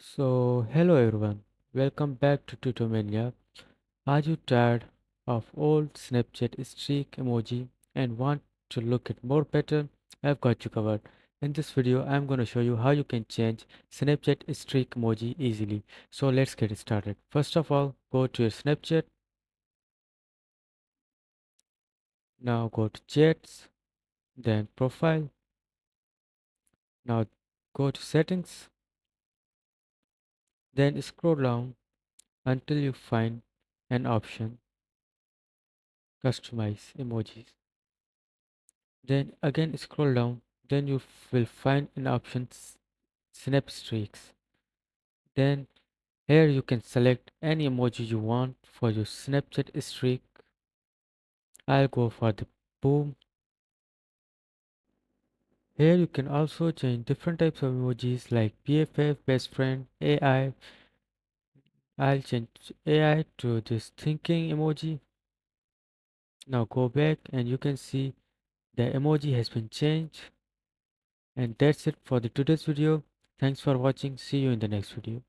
Hello everyone, welcome back to Tutomania. Are you tired of old Snapchat streak emoji and want to look at more better? I've got you covered. In this video, I'm going to show you how you can change Snapchat streak emoji easily. So let's get started. First of all, go to your Snapchat. Now go to chats, then profile. Now go to settings, then scroll down until you find an option customize emojis. Then again scroll down, then you will find an option snap streaks. Then here you can select any emoji you want for your Snapchat streak. I'll go for the boom. Here you can also change different types of emojis like BFF, best friend, AI. I'll change AI to this thinking emoji. Now go back and you can see the emoji has been changed. And that's it for the today's video. Thanks for watching. See you in the next video.